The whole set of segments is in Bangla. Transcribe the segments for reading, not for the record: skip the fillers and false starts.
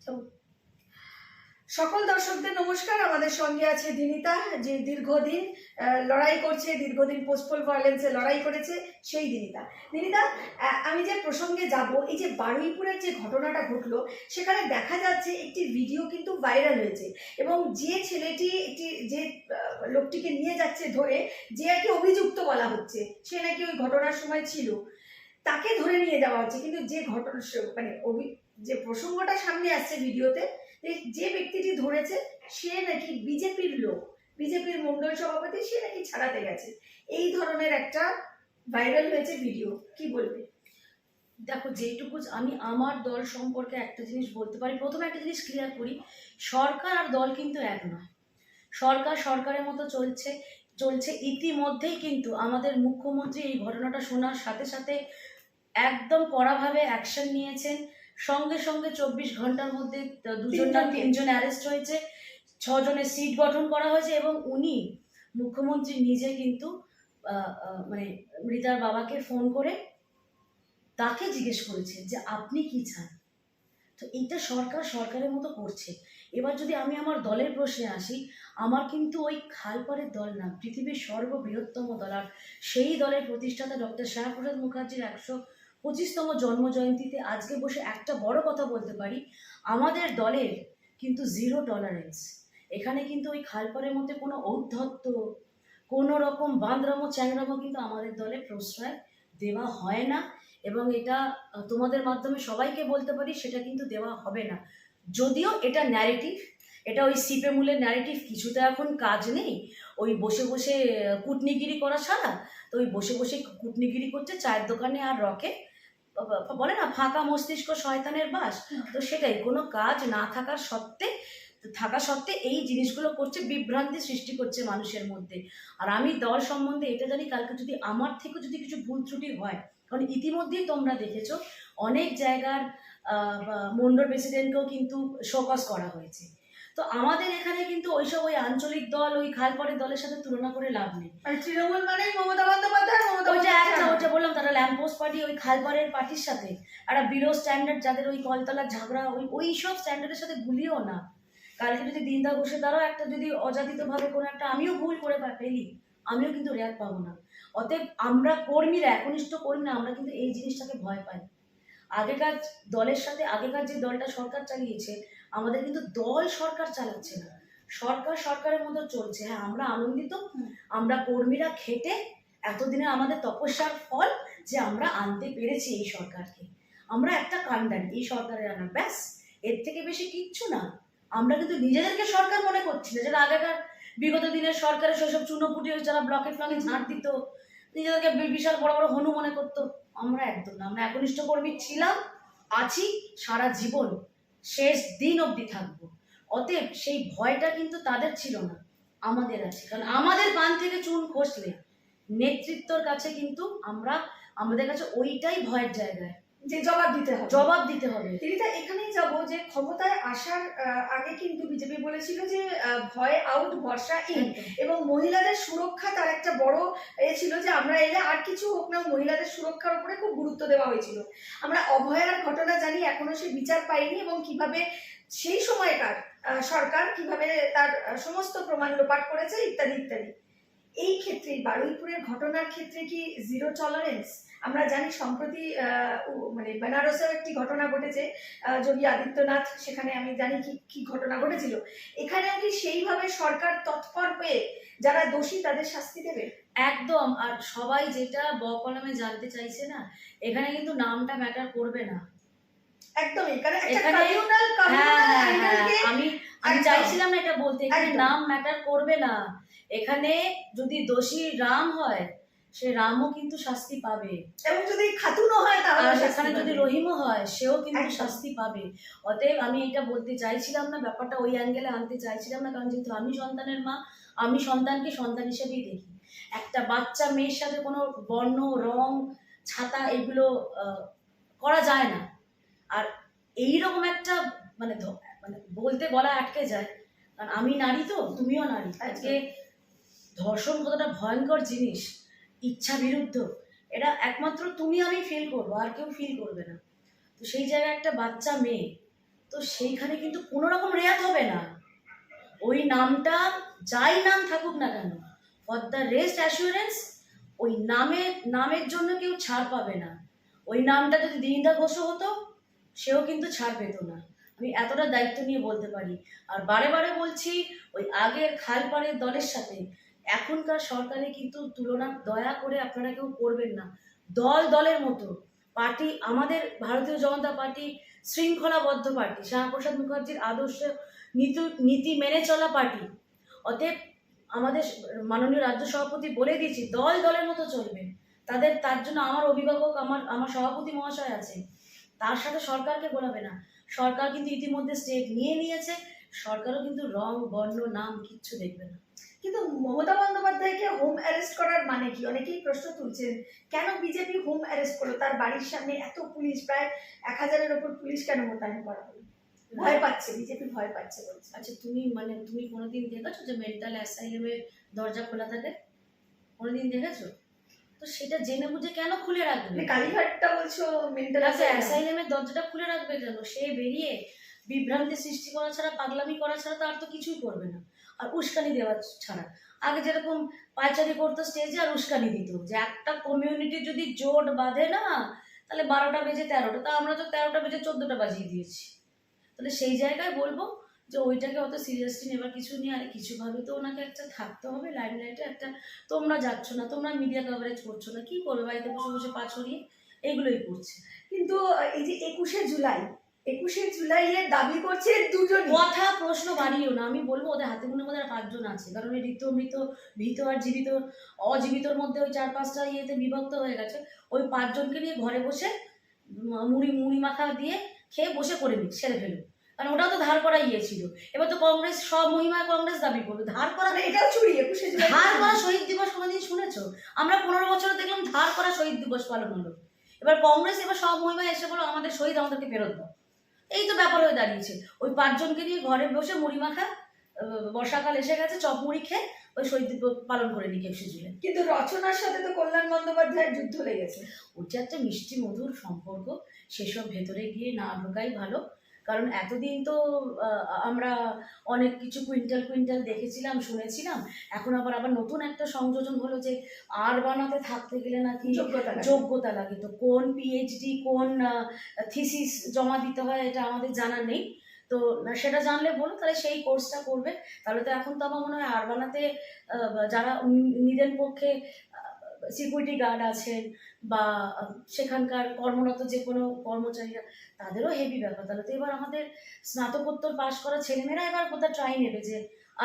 তো সকল দর্শকদের নমস্কার। আমাদের সঙ্গে আছে দিনিতা, যে দীর্ঘদিন লড়াই করছে, দীর্ঘদিন পোস্টপোল ভায়োলেন্সে লড়াই করেছে, সেই দিনিতা। দিনিতা, আমি যে প্রসঙ্গে যাব, এই যে বারুইপুরের যে ঘটনাটা ঘটলো, সেখানে দেখা যাচ্ছে একটি ভিডিও কিন্তু ভাইরাল হয়েছে, এবং যে ছেলেটি যে লোকটিকে নিয়ে যাচ্ছে ধরে, যে আর কি অভিযুক্ত বলা হচ্ছে, সে নাকি ওই ঘটনার সময় ছিল, তাকে ধরে নিয়ে যাওয়া হচ্ছে। কিন্তু যে ঘটনা মানে যে প্রসঙ্গটা সামনে আসছে ভিডিওতে, যে ব্যক্তিটি ধরেছে সে নাকি বিজেপির লোক, বিজেপির মন্ডল সভাপতি, সে নাকি ছাড়াতে গেছে। এই ধরনের একটা ভাইরাল হয়েছে ভিডিও, কি বলবে? দেখো, যেটুকু আমি আমার দল সম্পর্কে একটা জিনিস বলতে পারি। প্রথমে একটা জিনিস ক্লিয়ার করি, সরকার আর দল কিন্তু এক নয়। সরকার সরকারের মতো চলছে। ইতিমধ্যেই কিন্তু আমাদের মুখ্যমন্ত্রী এই ঘটনাটা শোনার সাথে সাথে একদম কড়াভাবে অ্যাকশন নিয়েছেন। সঙ্গে সঙ্গে 24 ঘন্টার মধ্যে 2জন না 3জন অ্যারেস্ট হয়েছে, 6 জনের সিট গঠন করা হয়েছে, এবং উনি মুখ্যমন্ত্রী নিজে কিন্তু মানে মৃতার বাবাকে ফোন করে তাকে জিজ্ঞেস করেছে যে আপনি কি চান। তো এইটা সরকার সরকারের মতো করছে। এবার যদি আমি আমার দলের প্রশ্নে আসি, আমার কিন্তু ওই খালপাড়ের দল না, পৃথিবীর সর্ববৃহত্তম দল। আর সেই দলের প্রতিষ্ঠাতা ডক্টর শ্যামাপ্রসাদ মুখার্জির 125তম জন্মজয়ন্তীতে আজকে বসে একটা বড় কথা বলতে পারি, আমাদের দলের কিন্তু 0 টলারেন্স। এখানে কিন্তু ওই খালপাড়ের মধ্যে কোনো ঔদ্ধত্য, কোনো রকম বাঁদরামো চ্যাংরামো কিন্তু আমাদের দলে প্রশ্রয় দেওয়া হয় না। এবং এটা তোমাদের মাধ্যমে সবাইকে বলতে পারি, সেটা কিন্তু দেওয়া হবে না। যদিও এটা ন্যারেটিভ, এটা ওই সিপে মূলের ন্যারেটিভ, কিছুতে এখন কাজ নেই, ওই বসে বসে কূটনীগিরি করা ছাড়া। তো ওই বসে বসে কূটনীগিরি করছে চায়ের দোকানে আর রকে, বলে না ফাঁকা মস্তিষ্ক শয়তানের বাস। তো সেটাই, কোনো কাজ না থাকা সত্ত্বে এই জিনিসগুলো করছে, বিভ্রান্তি সৃষ্টি করছে মানুষের মধ্যে। আর আমি দল সম্বন্ধে এটা জানি, কালকে যদি আমার থেকে যদি কিছু ভুল ত্রুটি হয়, কারণ ইতিমধ্যেই তোমরা দেখেছো অনেক জায়গার মন্ডল প্রেসিডেন্টকেও কিন্তু শোকজ করা হয়েছে। তো আমাদের এখানে কিন্তু ওইসব ওই আঞ্চলিক দল, ওই খালপাড়ের দলের সাথে তুলনা করে লাভ নেই। তৃণমূল মানেই মমতা বন্দ্যোপাধ্যায়, ওইটা বললাম, তারা ল্যাম্পপোস্ট পার্টি, ওই খালপাড়ের পার্টির সাথে একটা বিলো স্ট্যান্ডার্ড, যাদের ওই কলতলার ঝগড়া, ওই সব স্ট্যান্ডার্ডের সাথে ভুলিও না। কালকে যদি দিনদা ঘোষের দ্বারাও একটা যদি অযাচিতভাবে কোনো একটা আমিও ভুল করে ফেলি, আমিও কিন্তু রেয়াত পাবো না। অতএব আমরা কর্মীরা, একনিষ্ঠ কর্মীরা, আমরা কিন্তু এই জিনিসটাকে ভয় পাই। আগেকার দলের সাথে, আগেকার যে দলটা সরকার চালিয়েছে, আমাদের কিন্তু দল সরকার চালাচ্ছে না, সরকার সরকারের মতো চলছে। হ্যাঁ, আমরা আনন্দিত, আমরা কর্মীরা খেটে এতদিনে আমাদের তপস্যার ফল যে আমরা আনতে পেরেছি এই সরকারকে। আমরা একটা কাণ্ডান এই সরকারের আনা, ব্যাস, এর থেকে বেশি কিচ্ছু না। আমরা কিন্তু নিজেদেরকে সরকার মনে করছি না, যারা আগেকার বিগত দিনের সরকারের সেসব চুনোপুটি যারা ব্লকে ফ্লকে ঝাঁট দিত, নিজেদেরকে বিশাল বড় বড় হনু মনে করতো। আমরা একদম না, আমরা একনিষ্ঠ কর্মী ছিলাম, আছি, সারা জীবন শেষ দিন অবধি থাকবো। অতএব সেই ভয়টা কিন্তু তাদের ছিল না, আমাদের আছে। কারণ আমাদের বান থেকে চুন খসলে নেতৃত্বর কাছে কিন্তু আমাদের কাছে ওইটাই ভয়ের জায়গায়, যে জবাব দিতে হবে। দিদিটা, এখানেই যাব যে ক্ষমতায় আসার আগে কিন্তু বিজেপি বলেছিল যে ভয় আউট, ভরসা ইন, এবং মহিলাদের সুরক্ষা তার একটা বড় ছিল, যে আমরা এলে আর কিছু হোক না, মহিলাদের সুরক্ষার উপরে খুব গুরুত্ব দেওয়া হয়েছিল। আমরা অভয়ার ঘটনা জানি, এখনো সে বিচার পায়নি, এবং কিভাবে সেই সময়কার সরকার কিভাবে তার সমস্ত প্রমাণ লোপাট করেছে, ইত্যাদি ইত্যাদি। এই ক্ষেত্রে বারুইপুরের ঘটনার ক্ষেত্রে কি 0 টলারেন্স? আমরা জানি সম্প্রতি মানে বেনারসেও একটি ঘটনা ঘটেছে, যোগী আদিত্যনাথ, সেখানে আমি জানি কি ঘটনা ঘটেছিল। এখানেও কি সেইভাবে সরকার তৎপর হয়ে যারা দোষী তাদের শাস্তি দেবে? একদম। আর সবাই যেটা বকলমে জানতে চাইছে না, এখানে কিন্তু নামটা ম্যাটার করবে না একদমই, কারণ আমি চাইছিলাম না এটা বলতে, এখানে নাম ম্যাটার করবে না। এখানে যদি দোষী রাম হয়, সে রামও কিন্তু শাস্তি পাবে, এবং যদি খাতুনও হয় তাহলে, এখানে যদি রহিমও হয়, সেও কিন্তু শাস্তি পাবে। অতএব আমি এটা বলতে চাইছিলাম না, ব্যাপারটা ওই অ্যাঙ্গেলে আনতে চাইছিলাম না। কারণ যেহেতু আমি সন্তানের মা, আমি সন্তানকে সন্তান হিসেবেই দেখি। একটা বাচ্চা মেয়ের সাথে কোনো বর্ণ, রং, ছাতা এগুলো করা যায় না। আর এইরকম একটা মানে বলতে গলা আটকে যায়, কারণ আমি নারী, তো তুমিও নারী। আজকে ধর্ষণ কতটা ভয়ঙ্কর জিনিস, ইচ্ছা বিরুদ্ধ, এটা একমাত্র তুমি আমি ফিল করবো, আর কেউ ফিল করবে না। তো সেই জায়গায় একটা বাচ্চা মেয়ে, তো সেইখানে কিন্তু কোনো রকম রেয়াত হবে না। ওই নামটা যাই নাম থাকুক না কেন, ফর দ্য রেস্ট অ্যাসুরেন্স, ওই নামের জন্য কেউ ছাড় পাবে না। ওই নামটা যদি দিনদা ঘোষও হতো, সেও কিন্তু ছাড় পেত না। আমি এতটা দায়িত্ব নিয়ে বলতে পারি। আর বারে বারে বলছি, ওই আগের খালপাড়ের দলের সাথে এখনকার সরকারে কিন্তু তুলনা দয়া করে আপনারা কেউ করবেন না। দলের মতো পার্টি, আমাদের ভারতীয় জনতা পার্টি শৃঙ্খলাবদ্ধ পার্টি, শ্যামাপ্রসাদ মুখার্জির আদর্শ নীতি মেনে চলা পার্টি। অতএব আমাদের মাননীয় রাজ্য সভাপতি বলে দিয়েছি, দলের মতো চলবে। তার জন্য আমার অভিভাবক, আমার সভাপতি মহাশয় আছে, তার সাথে সরকারকে গোলাবে না। সরকার কিন্তু ইতিমধ্যে স্টেপ নিয়েছে। সরকারও কিন্তু রং, বর্ণ, নাম কিচ্ছু দেখবে না। কিন্তু মমতা বন্দ্যোপাধ্যায়কে হোম অ্যারেস্ট করার মানে কি? অনেকেই প্রশ্ন তুলছেন, কেন বিজেপি হোম অ্যারেস্ট করলো? তার বাড়ির সামনে এত পুলিশ, প্রায় 1000-এর ওপর পুলিশ কেন মোতায়েন করা হলো? ভয় পাচ্ছে, বিজেপি ভয় পাচ্ছে বলছে। আচ্ছা, তুমি কোনোদিন দেখেছো যে মেন্টাল অ্যাসাইলামের দরজা খোলা থাকে? কোনোদিন দেখেছো? তো সেটা জেনে বুঝে কেন খুলে রাখবে? কালীঘাটটা বলছো মেন্টাল অ্যাসাইলামের দরজাটা খুলে রাখবে কেন? সে বেরিয়ে বিভ্রান্তি সৃষ্টি করা ছাড়া, পাগলামি করা ছাড়া তার তো কিছুই করবে না। আর উস্কানি দেওয়া ছাড়া, আগে যেরকম পায়চারি করতো স্টেজে আর উস্কানি দিত, যে একটা কমিউনিটি যদি জোট বাঁধে না, তাহলে 12টা বেজে 13টা, তা আমরা তো 13টা বেজে 14টা বাজিয়ে দিয়েছি। তাহলে সেই জায়গায় বলবো যে ওইটাকে অত সিরিয়াসলি নেবার কিছু নেই। আর কিছুভাবে তো ওনাকে একটা থাকতে হবে লাইমলাইটে। একটা তোমরা যাচ্ছ না, তোমরা মিডিয়া কভারেজ করছো না, কি করবে? বাড়িতে বসে বসে পা ছড়িয়ে এইগুলোই করছে। কিন্তু এই যে 21শে জুলাইয়ের দাবি করছে দুজন। কথা প্রশ্ন বাড়িও না। আমি বলবো ওদের হাতে গুনে বোধহয় 5 জন আছে, কারণ এই মৃত, ভীত আর জীবিত, অজীবিতর মধ্যে ওই 4-5টা ইয়েতে বিভক্ত হয়ে গেছে। ওই 5 জনকে নিয়ে ঘরে বসে মুড়ি মাখা দিয়ে খেয়ে বসে করে নিক, সেরে ফেলুক। কারণ ওটাও তো ধার করা ছিল। এবার তো কংগ্রেস সব মহিমায় কংগ্রেস দাবি করবে ধার করা। এটাও চুরি। 21শে জুলাই ধার করা শহীদ দিবস কোনোদিন শুনেছো? আমরা 15 বছরে দেখলাম ধার করা শহীদ দিবস পালন হলো। এবার কংগ্রেস এবার সব মহিমায় এসে বলো আমাদের শহীদ আমাদেরকে ফেরত দাও। এই তো ব্যাপার হয়ে দাঁড়িয়েছে। ওই 5 জনকে নিয়ে ঘরে বসে মুড়ি মাখা, বর্ষাকাল এসে গেছে, চপ মুড়ি খেয়ে ওই শহীদ দিবস পালন করে নিক 21শে জুলাই। কিন্তু রচনার সাথে তো কল্যাণ বন্দ্যোপাধ্যায়ের যুদ্ধ লেগেছে। ওটা একটা মিষ্টি মধুর সম্পর্ক, সেসব ভেতরে গিয়ে না ঢোকাই ভালো। কারণ এতদিন তো আমরা অনেক কিছু কুইন্টাল দেখেছিলাম, শুনেছিলাম। এখন আবার নতুন একটা সংযোজন হলো যে আর বানাতে থাকতে গেলে নাকি যোগ্যতা লাগে। তো কোন পিএইচডি, কোন থিসিস জমা দিতে হয় এটা আমাদের জানা নেই। তো সেটা জানলে বলো, তাহলে সেই কোর্সটা করবে। তাহলে তো এখন তো আমার মনে হয় আর বানাতে যারা নিদেন পক্ষে সিকিউরিটি গার্ড আছেন বা সেখানকার কর্মরত যে কোনো কর্মচারীরা, তাদেরও হেভি ব্যাপার। তাহলে তো এবার আমাদের স্নাতকোত্তর পাশ করা ছেলেমেয়েরা এবার কোথাও ট্রাই নেবে যে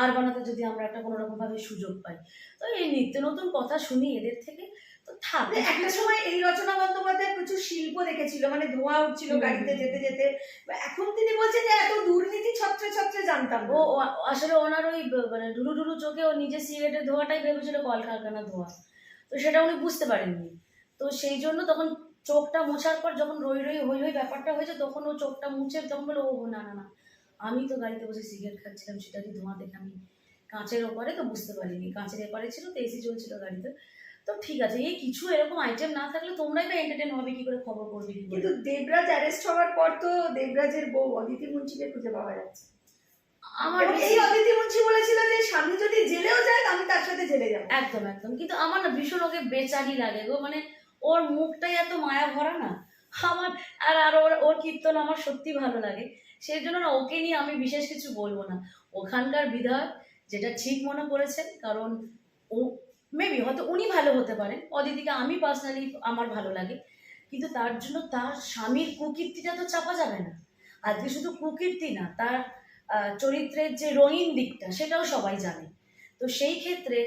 আর বানাতে যদি আমরা একটা কোনো রকমভাবে সুযোগ পাই। তো এই নিত্য নতুন কথা শুনি এদের থেকে। তো থাকবে। একটা সময় এই রচনা বন্দ্যোপাধ্যায় প্রচুর শিল্প দেখেছিল, মানে ধোঁয়া উঠছিল গাড়িতে যেতে যেতে। এখন তিনি বলছেন যে এত দুর্নীতি ছত্রে জানতাম। ও আসলে ওনার ওই মানে ঢুলু চোখে ও নিজে সিগারেটের ধোঁয়াটাই ভেবেছিল কলকারখানার ধোঁয়া। তো সেটা উনি বুঝতে পারেননি। তো সেই জন্য তখন চোখটা মোছার পর যখন রই হই ব্যাপারটা হয়েছে, তখন ও চোখটা মুছে তখন বলে ও না, আমি তো গাড়িতে বসে সিগারেট খাচ্ছিলাম, সেটা কি ধোঁয়া দেখে আমি কাঁচের ওপারে তো বুঝতে পারিনি। কাঁচের এপারে ছিল তো এসি চলছিল গাড়িতে। তো ঠিক আছে, এই কিছু এরকম আইটেম না থাকলে তোমরাই বা এন্টারটেন হবে কি করে, খবর করবে কি? কিন্তু দেবরাজ অ্যারেস্ট হওয়ার পর তো দেবরাজের বউ অদিতি মুন্সিকে খুঁজে পাওয়া যাচ্ছে। আমার এই অদিতি মুন্সি বলেছিল যে স্বামী যদি জেলেও যায় আমি তার সাথে জেলে যাবো। একদম। কিন্তু আমার না ভীষণ ওকে বেচারি লাগে গো। মানে ওর মুখটাই এত মায়া ভরা না আমার। আর ওর কীর্তন আমার সত্যি ভালো লাগে। সেই জন্য না ওকে নিয়ে আমি বিশেষ কিছু বলবো না। ওখানকার বিধায়ক যেটা ঠিক মনে করেছেন, কারণ ও মেবি হয়তো উনি ভালো হতে পারেন, অদিতিকে আমি পার্সোনালি আমার ভালো লাগে, কিন্তু তার জন্য তার স্বামীর কুকীর্তিটা তো চাপা যাবে না। আজকে শুধু কুকীর্তি না, তার চরিত্রের যে রঙিন দিকটা সেটাও সবাই জানে। তো সেই ক্ষেত্রে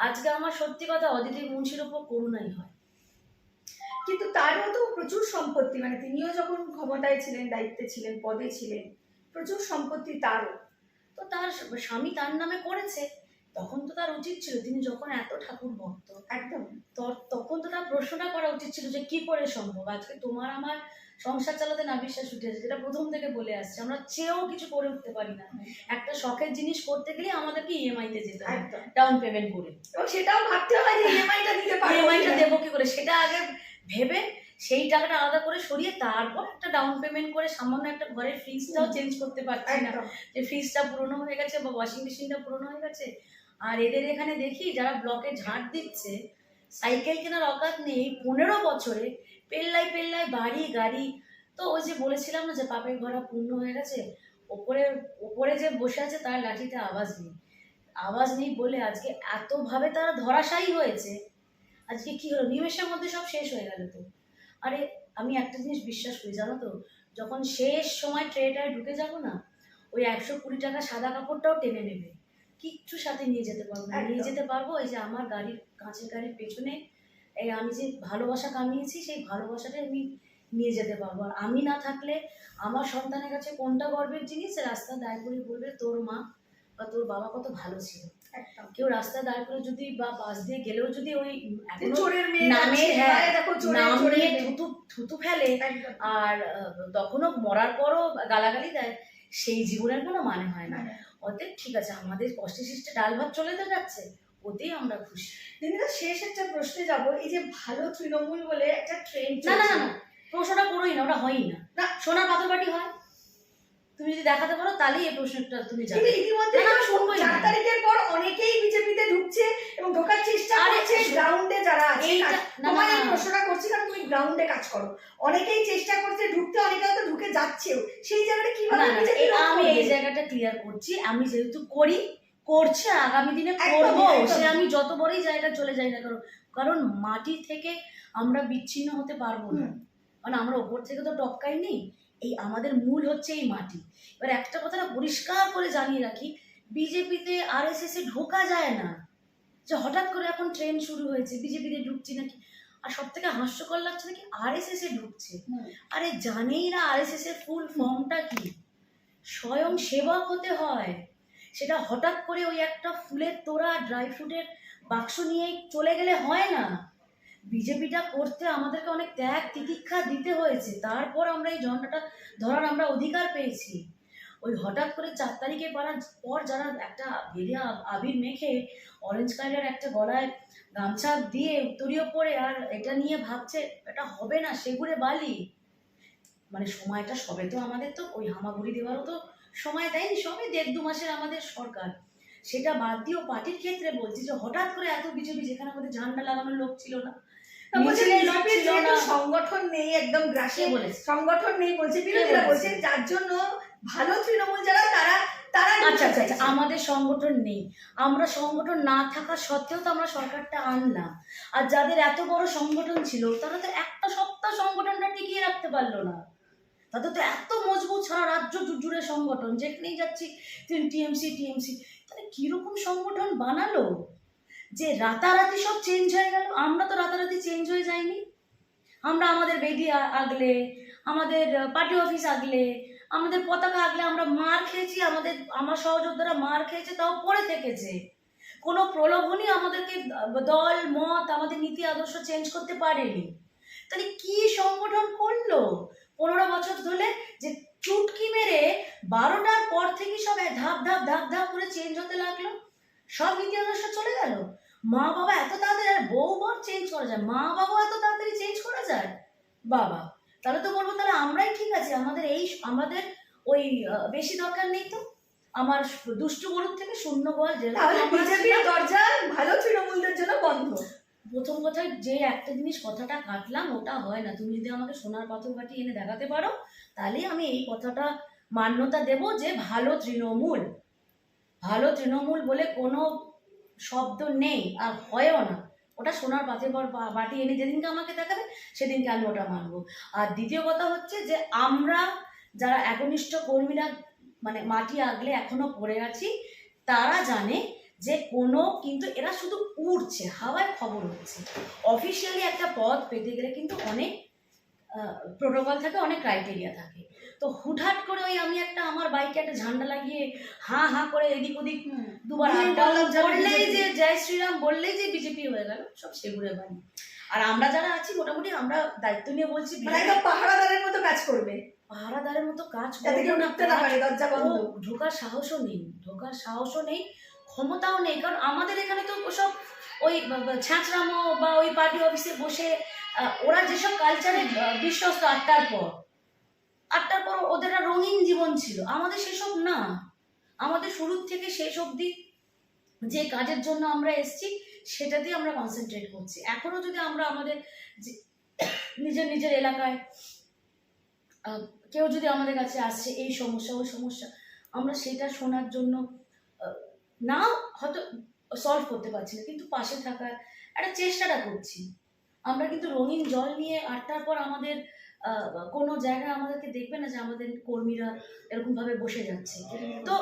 আজকে আমার সত্যি কথা অদিতি মুন্সির উপর করুণাই হয়। কিন্তু তারও তো প্রচুর সম্পত্তি, মানে তিনিও যখন ক্ষমতায় ছিলেন, দায়িত্বে ছিলেন, পদে ছিলেন, প্রচুর সম্পত্তি তারও। তো তার স্বামী তার নামে করেছে, তখন তো তার উচিত ছিল, তিনি যখন এত ঠাকুর ভক্ত একদম, তখন তো তার প্রশ্নটা করা উচিত ছিল যে কি করে সম্ভব আজকে তোমার আমার সংসার চালাতে না বিশ্বাস উঠে আছে, যেটা প্রথম থেকে বলে আসছে। আমরা চেয়েও কিছু করে উঠতে পারি না। একটা শখের জিনিস করতে গেলে আমাদেরকে ইএমআইতে যেতে হয়, ডাউন পেমেন্ট করে। এবং সেটাও ভাবতে হয় যে ইএমআইটা দিতে পারবো, ইএমআইটা দেবো কি করে, সেটা আগে ভেবে সেই টাকাটা আলাদা করে সরিয়ে তারপর একটা ডাউন পেমেন্ট করে সামান্য একটা ঘরের ফ্রিজটাও চেঞ্জ করতে পারছি না, একদম যে ফ্রিজটা পুরনো হয়ে গেছে বা ওয়াশিং মেশিনটা পুরনো হয়ে গেছে। আর এদের এখানে দেখি যারা ব্লকে ঝাঁট দিচ্ছে, সাইকেল কেনার অকাত নেই, 15 বছরে পেল্লাই পেল্লাই বাড়ি গাড়ি। তো ওই যে বলেছিলাম না যে পাপের ঘোড়া পূর্ণ হয়ে গেছে, ওপরে ওপরে যে বসে আছে তার লাঠিতে আওয়াজ নেই, আওয়াজ নেই বলে আজকে এতভাবে তারা ধরাশায়ী হয়েছে। আজকে কি হলো, নিমেষের মধ্যে সব শেষ হয়ে গেল। তো আরে আমি একটা জিনিস বিশ্বাস করি জানো তো, যখন শেষ সময় ট্রেটায় ঢুকে যাব না, ওই 120 টাকা সাদা কাপড়টাও টেনে নেবে, কিচ্ছু সাথে নিয়ে যেতে পারবো না। নিয়ে একদম। যেতে পারবো এই যে আমার গাড়ির কাঁচের গাড়ির পেছনে এই আমি যে ভালোবাসা কামিয়েছি, সেই ভালোবাসাটাই আমি নিয়ে যেতে পারবো। আর আমি না থাকলে আমার সন্তানের কাছে কোনটা গর্বের জিনিস, রাস্তা দাঁড় করে বলবে তোর মা বা তোর বাবা কত ভালো ছিল। একদম কেউ রাস্তায় দাঁড় করে যদি বা পাশ দিয়ে গেলেও যদি ওই এখনো চোরের মেয়ে নামে, যাচ্ছে, হ্যাঁ, বাইরে দেখো চোরের নাম চোরের নিয়ে মেয়ে। থুতু থুতু ফেলে একদম আর তখনও মরার পরও গালাগালি দেয়, সেই জীবনের কোনো মানে হয় না। অতএব ঠিক আছে, আমাদের কষ্টে সৃষ্টে ডাল ভাত চলে তো যাচ্ছে, ওতেই আমরা খুশি। দিদিদা শেষ একটা প্রশ্নে যাব, এই যে ভালো তৃণমূল বলে একটা ট্রেন্ড না না না না, প্রশ্নটা করোই না, ওটা হয়ই না। না। সোনার পাথর বাটি হয়, তুমি যদি দেখাতে পারো তাহলেই এই প্রশ্নটা তুমি জানো। কিন্তু ইতিমধ্যে না, না, শুনবোই না। 4 তারিখের পর অনেকেই বিজেপিতে ঢুকছে এবং ঢোকার চেষ্টা আরে, করছে গ্রাউন্ডে যারা আছে। এইটা না না তোমায় এই না, প্রশ্নটা করছি কারণ তুমি গ্রাউন্ডে কাজ করো, অনেকেই চেষ্টা করছে ঢুকতে, অনেকে হয়তো ঢুকে যাচ্ছেও, সেই জায়গাটা না কিভাবে না, বিজেপি আমি এই জায়গাটা ক্লিয়ার করছি, আমি যেহেতু করি, করছে, আগামী দিনে একদমই, করবো, একদমই। সে আমি যত বড়ই জায়গায় চলে যাই না কারণ কারণ মাটি থেকে আমরা বিচ্ছিন্ন হতে পারবো না, কারণ আমরা ওপর থেকে তো টপকাই নেই, এই আমাদের মূল হচ্ছে এই মাটি। এবার একটা কথা না পরিষ্কার করে জানিয়ে রাখি, বিজেপিতে RSS এ ঢোকা যায় না, যে হঠাৎ করে এখন ট্রেন্ড শুরু হয়েছে বিজেপিতে ঢুকছি নাকি। আর সব থেকে হাস্যকর লাগছে নাকি RSS এ ঢুকছে। আরে জানেই না RSS এর ফুল ফর্মটা কি, স্বয়ং সেবক হতে হয়। সেটা হঠাৎ করে ওই একটা ফুলের তোড়া ড্রাই ফ্রুটের বাক্স নিয়ে চলে গেলে হয় না। বিজেপিটা করতে আমাদেরকে অনেক ত্যাগ তিতিক্ষা দিতে হয়েছে, তারপর আমরা এই ঝন্ডাটা ধরার আমরা অধিকার পেয়েছি। ওই হঠাৎ করে 4 তারিখে পারার পর যারা একটা ভেরিয়া আবির মেখে অরেঞ্জ কালারের একটা গলায় গামছা দিয়ে উত্তরীয় পরে আর এটা নিয়ে ভাবছে এটা হবে না, সেগুড়ে বালি, মানে সময়টা সবে তো আমাদের তো ওই হামাগুড়ি দেওয়ারও তো সময় দেয়নি, সবে 1.5-2 মাসের আমাদের সরকার। সেটা বাদ দিয়েও পার্টির ক্ষেত্রে বলছি যে হঠাৎ করে এত বিজেপি, যেখানে আমাদের ঝান্ডা লাগানোর লোক ছিল না, মিছিলের লোক বিজেপির ছিল যেহেতু না। সংগঠন নেই, একদম কে গ্রাসে বলেছে? সংগঠন নেই বলছে বিরোধীরা, বলেছে? বলছেন যার জন্য ভালো তৃণমূল যারা তারা তারা আচ্ছা আচ্ছা আচ্ছা, চাইছে। আমাদের সংগঠন নেই, আমরা সংগঠন না থাকা সত্ত্বেও তো আমরা সরকারটা আনলাম। আর যাদের এত বড় সংগঠন ছিল তারা তো একটা সপ্তাহ সংগঠনটা টিকিয়ে রাখতে পারলো না। তাদের তো এত মজবুত সারা রাজ্য জুড়ে সংগঠন, যেখানেই যাচ্ছি টিএমসি, তাহলে কিরকম সংগঠন বানালো যে রাতারাতি সব চেঞ্জ হয়ে গেল। আমরা তো রাতারাতি চেঞ্জ হয়ে যাইনি, আমরা আমাদের বেদি আগলে, আমাদের পার্টি অফিস আগলে, আমাদের পতাকা আগলে আমরা মার খেয়েছি, আমার সহযোদ্ধারা মার খেয়েছে, তাও পড়ে থেকেছে। কোনো প্রলোভনই আমাদেরকে দল মত আমাদের নীতি আদর্শ চেঞ্জ করতে পারেনি। তাহলে কি সংগঠন করলো 15 বছর ধরে, যে চুটকি মেরে 12টার পর থেকে সব ধাপ ধাপ ধাপ ধাপ করে চেঞ্জ হতে লাগলো, সব নীতি আদর্শ চলে গেল। মা বাবা এত তাড়াতাড়ি, আর বউ বর চেঞ্জ করা যায়, মা বাবা এত তাড়াতাড়ি চেঞ্জ করা যায় বাবা, তাহলে তো বলবো তাহলে আমরাই ঠিক আছে, আমাদের ওই বেশি দরকার নেই তো। আমার দুষ্টু গরুর থেকে শূন্য গোয়াল তাহলে যেরকম বিজেপির দরজা ভালো তৃণমূলদের জন্য বন্ধ। প্রথম কথায় যে একটা জিনিস কথাটা কাটলাম ওটা হয় না, তুমি যদি আমাকে সোনার পাথর বাটি এনে দেখাতে পারো তাহলে আমি এই কথাটা মান্যতা দেব যে ভালো তৃণমূল বলে কোনো শব্দ নেই আর হয়ও না। ওটা সোনার পাথর বাটি এনে যেদিনকে আমাকে দেখাবে সেদিনকে আমি ওটা মানবো। আর দ্বিতীয় কথা হচ্ছে যে আমরা যারা একনিষ্ঠ কর্মীরা মানে মাটি আগলে এখনো পড়ে আছি, তারা জানে যে কোনো কিন্তু এরা শুধু উড়ছে, হাওয়ায় খবর হচ্ছে। অফিসিয়ালি একটা পদ পেতে গেলে কিন্তু অনেক প্রোটোকল থাকে, অনেক ক্রাইটেরিয়া থাকে। তো হুটহাট করে ওই আমি আমার বাইকে একটা ঝান্ডা লাগিয়ে হাঁ করে এদিক ওদিক দুবার বললেই যে জয় শ্রীরাম বললেই যে বিজেপি হয়ে গেল, সব সেগুড়ে বাড়ি। আর আমরা যারা আছি মোটামুটি আমরা দায়িত্ব নিয়ে বলছি, একদম পাহারাদারের মতো কাজ করবে, পাহারাদারের মতো কাজ যাতে কেউ ঢুকতে না পারে, দরজা বন্ধ। ঢোকার সাহসও নেই, ক্ষমতাও নেই। কারণ আমাদের এখানে তো সব ওই ছ্যাঁচড়ামো বা ওই পার্টি অফিসে বসে ওরা যেসব কালচারে বিশ্বস্ত, 8টার পর ওদের একটা রঙিন জীবন ছিল, আমাদের সেসব না। আমাদের শুরুর থেকে শেষ অবধি যে কাজের জন্য আমরা এসেছি সেটাতেই আমরা কনসেন্ট্রেট করছি। এখনো যদি আমরা আমাদের নিজের নিজের এলাকায় কেউ যদি আমাদের কাছে আসছে এই সমস্যা ওই সমস্যা, আমরা সেটা শোনার জন্য না হয়তো সলভ করতে পারছি না, কিন্তু পাশে থাকার একটা চেষ্টাটা করছি। আমরা কিন্তু রঙিন জল নিয়ে 8টার পর আমাদের কোনো জায়গায় আমাদেরকে দেখবে না যে আমাদের কর্মীরা এরকম ভাবে বসে যাচ্ছে। তো